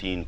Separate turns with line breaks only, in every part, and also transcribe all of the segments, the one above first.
3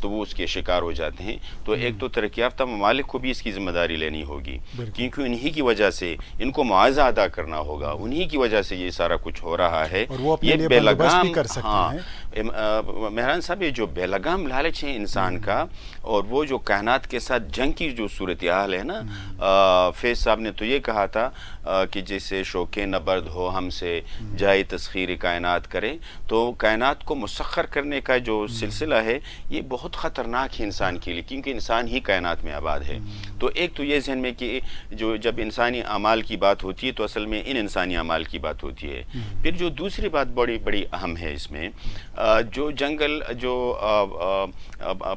تو وہ اس کے شکار ہو جاتے ہیں. تو ایک تو ترقی یافتہ ممالک کو بھی اس کی ذمہ داری لینی ہوگی, کیونکہ انہی کی وجہ سے ان کو معاوضہ ادا کرنا ہوگا, انہی کی وجہ سے یہ سارا کچھ ہو رہا ہے.
اور وہ اپنے
یہ
لیے
بے
بندوبست
لگام,
بھی کر سکتے
ہاں
ہیں.
مہران صاحب, یہ جو بے لگام لالچ ہے انسان کا, اور وہ جو کائنات کے ساتھ جنگ کی جو صورتحال ہے نا, فیض صاحب نے تو یہ کہا تھا کہ جیسے شوق نبرد ہو ہم سے جائے تسخیر کائنات کرے. تو کائنات کو مسخر کرنے کا جو سلسلہ ہے یہ بہت خطرناک ہے انسان کے لیے, کیونکہ انسان ہی کائنات میں آباد ہے. تو ایک تو یہ ذہن میں کہ جو جب انسانی اعمال کی بات ہوتی ہے تو اصل میں ان انسانی اعمال کی بات ہوتی ہے. پھر جو دوسری بات بڑی اہم ہے اس میں, جو جنگل, جو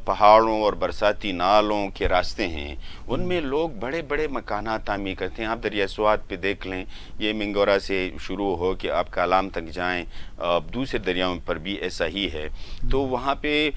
پہاڑوں اور برساتی نالوں کے راستے ہیں, ان میں لوگ بڑے بڑے مکانات تعمیر کرتے ہیں. آپ دریا سوات پہ دیکھ لیں, یہ منگورا سے شروع ہو کہ آپ کالام تک جائیں, دوسرے دریاؤں پر بھی ایسا ہی ہے. تو وہاں پہ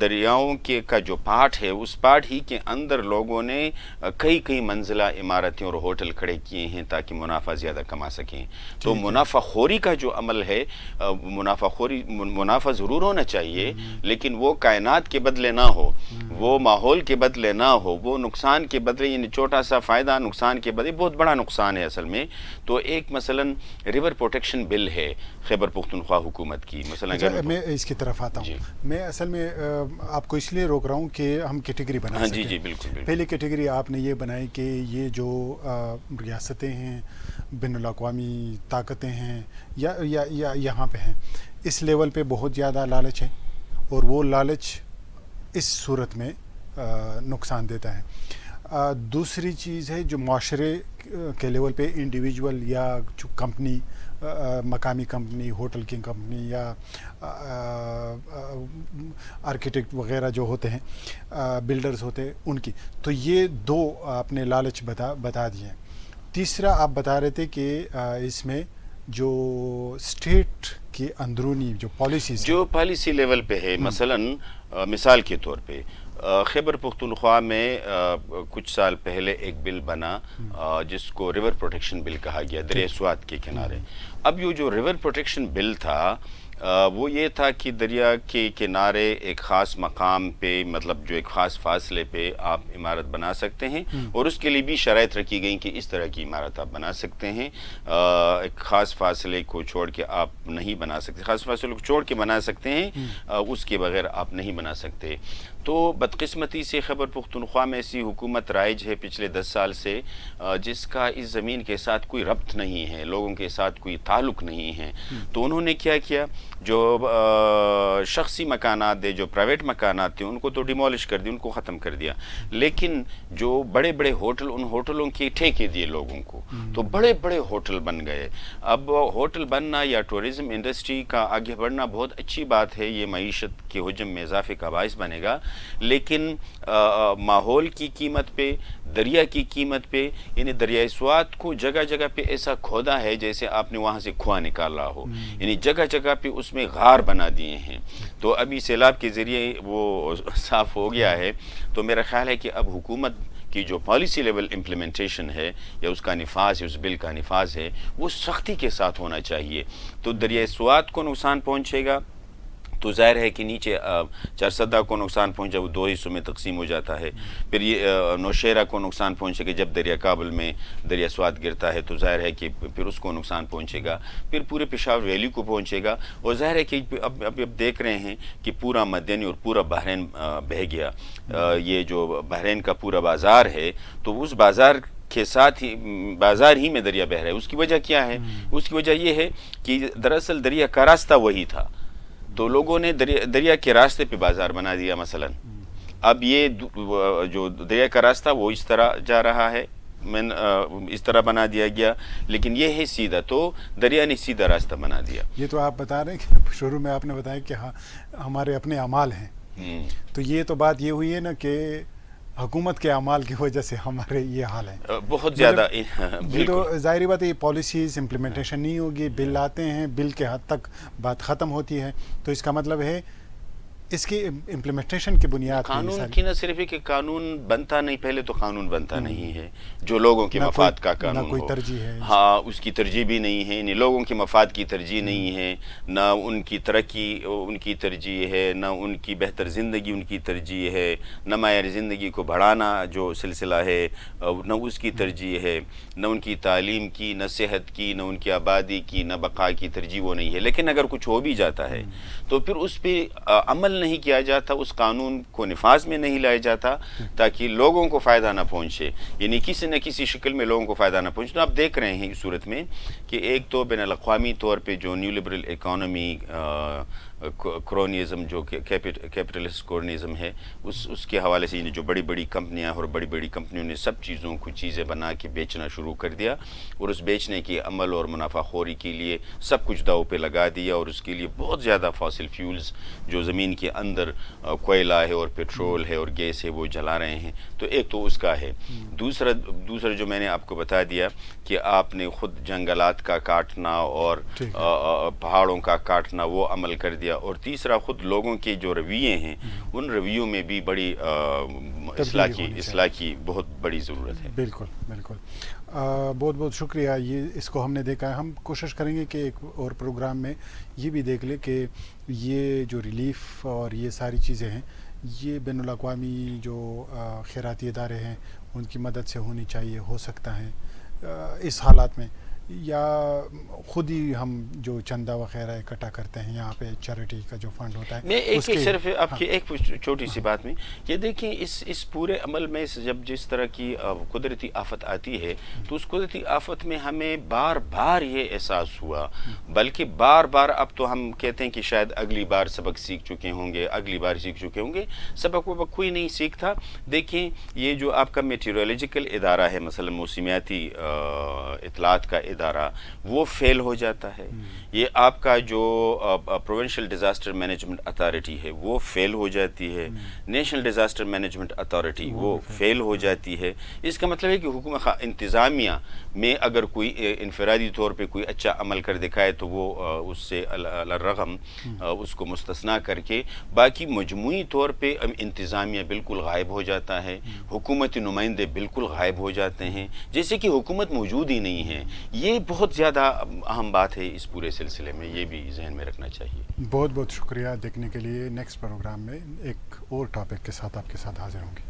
دریاؤں کا جو پاٹ ہے, اس پاٹ ہی کے اندر لوگوں نے کئی منزلہ عمارتیں اور ہوٹل کھڑے کیے ہیں تاکہ منافع زیادہ کما سکیں. تو منافع خوری کا جو عمل ہے, منافع ضرور ہونا چاہیے, لیکن وہ کائنات کے بدلے نہ ہو, وہ ماحول کے بدلے نہ ہو, وہ نقصان کے بدلے, یعنی چھوٹا سا فائدہ نقصان کے بدلے بہت بڑا نقصان ہے اصل میں. تو ایک مثلا ریور پروٹیکشن بل ہے خیبر پختونخوا حکومت کی, مثلا
میں اس کی طرف آتا ہوں. میں اصل میں آپ کو اس لیے روک رہا ہوں کہ ہم کیٹیگری بنا سکیں.
جی بالکل.
پہلی کیٹیگری آپ نے یہ بنائی کہ یہ جو ریاستیں ہیں, بین الاقوامی طاقتیں ہیں, یا یہاں پہ ہیں, اس لیول پہ بہت زیادہ لالچ ہے, اور وہ لالچ اس صورت میں نقصان دیتا ہے. دوسری چیز ہے جو معاشرے کے لیول پہ انڈیویجول یا جو کمپنی, مقامی کمپنی, ہوٹل کی کمپنی یا آرکیٹیکٹ وغیرہ جو ہوتے ہیں, بلڈرز ہوتے ہیں, ان کی. تو یہ دو آپ نے لالچ بتا دیے ہیں. تیسرا آپ بتا رہے تھے کہ اس میں جو اسٹیٹ کی اندرونی جو پالیسیز,
جو پالیسی لیول پہ ہے, مثلا مثال کے طور پہ خیبر پختونخوا میں کچھ سال پہلے ایک بل بنا جس کو ریور پروٹیکشن بل کہا گیا, دریا سوات کے کنارے. اب یہ جو ریور پروٹیکشن بل تھا وہ یہ تھا کہ دریا کے کنارے ایک خاص مقام پہ, مطلب جو ایک خاص فاصلے پہ آپ عمارت بنا سکتے ہیں, اور اس کے لیے بھی شرائط رکھی گئیں کہ اس طرح کی عمارت آپ بنا سکتے ہیں. ایک خاص فاصلے کو چھوڑ کے آپ نہیں بنا سکتے, خاص فاصلے کو چھوڑ کے بنا سکتے ہیں, اس کے بغیر آپ نہیں بنا سکتے. تو بدقسمتی سے خیبر پختونخوا میں ایسی حکومت رائج ہے پچھلے 10 سال سے جس کا اس زمین کے ساتھ کوئی ربط نہیں ہے, لوگوں کے ساتھ کوئی تعلق نہیں ہے. تو انہوں نے کیا کیا, جو شخصی مکانات تھے, جو پرائیویٹ مکانات تھے, ان کو تو ڈیمولش کر دیا, ان کو ختم کر دیا, لیکن جو بڑے بڑے ہوٹل, ان ہوٹلوں کے ٹھیکے دیے لوگوں کو. تو بڑے بڑے ہوٹل بن گئے. اب ہوٹل بننا یا ٹورزم انڈسٹری کا آگے بڑھنا بہت اچھی بات ہے, یہ معیشت کے حجم میں اضافے کا باعث بنے گا, لیکن ماحول کی قیمت پہ, دریا کی قیمت پہ, یعنی دریائے سوات کو جگہ جگہ پہ ایسا کھودا ہے جیسے آپ نے وہاں سے کنواں نکالا ہو, یعنی جگہ جگہ پہ اس میں غار بنا دیے ہیں. تو ابھی سیلاب کے ذریعے وہ صاف ہو گیا ہے. تو میرا خیال ہے کہ اب حکومت کی جو پالیسی لیول امپلیمنٹیشن ہے یا اس کا نفاذ ہے, اس بل کا نفاذ ہے, وہ سختی کے ساتھ ہونا چاہیے. تو دریائے سوات کو نقصان پہنچے گا تو ظاہر ہے کہ نیچے چرسدہ کو نقصان پہنچا, وہ 2 حصوں میں تقسیم ہو جاتا ہے. پھر یہ نوشیرہ کو نقصان پہنچے گا, جب دریا کابل میں دریا سوات گرتا ہے تو ظاہر ہے کہ پھر اس کو نقصان پہنچے گا. پھر پورے پشاور ویلی کو پہنچے گا, اور ظاہر ہے کہ اب دیکھ رہے ہیں کہ پورا مدینی اور پورا بحرین بہہ گیا. یہ جو بحرین کا پورا بازار ہے, تو اس بازار کے ساتھ ہی بازار ہی میں دریا بہہ رہا ہے. اس کی وجہ کیا ہے؟ اس کی وجہ یہ ہے کہ دراصل دریا کا راستہ وہی تھا, تو لوگوں نے دریا کے راستے پہ بازار بنا دیا مثلا. اب یہ جو دریا کا راستہ وہ اس طرح جا رہا ہے, اس طرح بنا دیا گیا, لیکن یہ ہے سیدھا, تو دریا نے سیدھا راستہ بنا دیا.
یہ تو آپ بتا رہے ہیں کہ شروع میں آپ نے بتایا کہ ہاں ہمارے اپنے اعمال ہیں, تو یہ تو بات یہ ہوئی ہے نا کہ حکومت کے اعمال کی وجہ سے ہمارے یہ حال ہے
بہت زیادہ.
یہ تو ظاہری بات ہے, یہ پالیسیز امپلیمنٹیشن نہیں ہوگی, بل آتے ہیں, بل کے حد تک بات ختم ہوتی ہے. تو اس کا مطلب ہے اس کی امپلیمنٹیشن کی بنیاد پہ یہ
قانون
ساری-
کی نہ صرف ہے کہ قانون بنتا نہیں، پہلے تو قانون بنتا نہیں ہے جو لوگوں کے
نہ
مفاد
کوئی-
کا
نہ
قانون
کوئی
ہو.
ترجیح ہے.
ہاں، اس کی ترجیح بھی نہیں ہے، نہ لوگوں کے مفاد کی ترجیح نہیں ہے، نہ ان کی ترقی ان کی ترجیح ہے، نہ ان کی بہتر زندگی ان کی ترجیح ہے، نہ معیار زندگی کو بڑھانا جو سلسلہ ہے نہ اس کی ترجیح ہے، نہ ان کی تعلیم کی، نہ صحت کی، نہ ان کی آبادی کی، نہ بقا کی ترجیح وہ نہیں ہے. لیکن اگر کچھ ہو بھی جاتا ہے تو پھر اس پہ عمل نہیں کیا جاتا، اس قانون کو نفاذ میں نہیں لایا جاتا تاکہ لوگوں کو فائدہ نہ پہنچے، یعنی کسی نہ کسی شکل میں لوگوں کو فائدہ نہ پہنچے. تو آپ دیکھ رہے ہیں اس صورت میں کہ ایک تو بین الاقوامی طور پہ جو نیو لبرل اکانومی کرونیزم جو کہ کیپٹلسٹ کرونیزم ہے اس کے حوالے سے جو بڑی بڑی کمپنیاں اور بڑی بڑی کمپنیوں نے سب چیزوں کو چیزیں بنا کے بیچنا شروع کر دیا، اور اس بیچنے کی عمل اور منافع خوری کے لیے سب کچھ داؤ پہ لگا دیا، اور اس کے لیے بہت زیادہ فاسل فیولز جو زمین کے اندر کوئلہ ہے اور پیٹرول ہے اور گیس ہے وہ جلا رہے ہیں. تو ایک تو اس کا ہے. دوسرا جو میں نے آپ کو بتا دیا کہ آپ نے خود جنگلات کا کاٹنا اور پہاڑوں کا کاٹنا وہ عمل کر دیا، اور تیسرا خود لوگوں کے جو رویے ہیں ان رویوں میں بھی بڑی اصلاح کی بہت بڑی ضرورت ہے.
بالکل بالکل. بہت بہت شکریہ. یہ اس کو ہم نے دیکھا ہے. ہم کوشش کریں گے کہ ایک اور پروگرام میں یہ بھی دیکھ لیں کہ یہ جو ریلیف اور یہ ساری چیزیں ہیں یہ بین الاقوامی جو خیراتی ادارے ہیں ان کی مدد سے ہونی چاہیے، ہو سکتا ہے اس حالات میں، یا خود ہی ہم جو چندہ وغیرہ اکٹھا کرتے ہیں یہاں پہ چیریٹی کا جو فنڈ ہوتا ہے.
میں ایک صرف آپ کی ایک چھوٹی سی بات میں یہ دیکھیں، اس پورے عمل میں جب جس طرح کی قدرتی آفت آتی ہے تو اس قدرتی آفت میں ہمیں بار بار یہ احساس ہوا، بلکہ بار بار اب تو ہم کہتے ہیں کہ شاید اگلی بار سبق سیکھ چکے ہوں گے، اگلی بار سیکھ چکے ہوں گے. سبق وہ کوئی نہیں سیکھتا. دیکھیں یہ جو آپ کا میٹیورولوجیکل ادارہ ہے، مثلا موسمیاتی اطلاعات کا ادارہ، وہ فیل ہو جاتا ہے. یہ آپ کا جو پروونشل ڈیزاسٹر مینجمنٹ اتھارٹی ہے وہ فیل ہو جاتی ہے. نیشنل ڈیزاسٹر مینجمنٹ اتھارٹی وہ فیل ہو جاتی ہے. اس کا مطلب ہے کہ حکومت انتظامیہ میں اگر کوئی انفرادی طور پہ کوئی اچھا عمل کر دکھائے تو وہ اس سے الرغم اس کو مستثنا کر کے باقی مجموعی طور پہ انتظامیہ بالکل غائب ہو جاتا ہے، حکومتی نمائندے بالکل غائب ہو جاتے ہیں، جیسے کہ حکومت موجود ہی نہیں ہے. یہ بہت زیادہ اہم بات ہے اس پورے سلسلے میں، یہ بھی ذہن میں رکھنا چاہیے.
بہت بہت شکریہ دیکھنے کے لیے. نیکسٹ پروگرام میں ایک اور ٹاپک کے ساتھ آپ کے ساتھ حاضر ہوں گے.